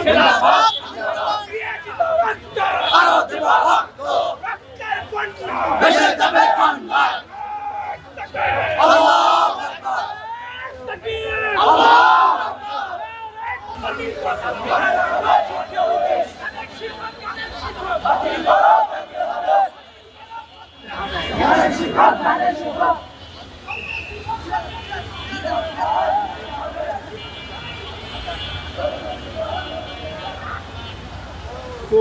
জিন্দাবাদ আরো দেব রক্ত ভেসে যাবে কন্যা আল্লাহু আকবার আল্লাহু আকবার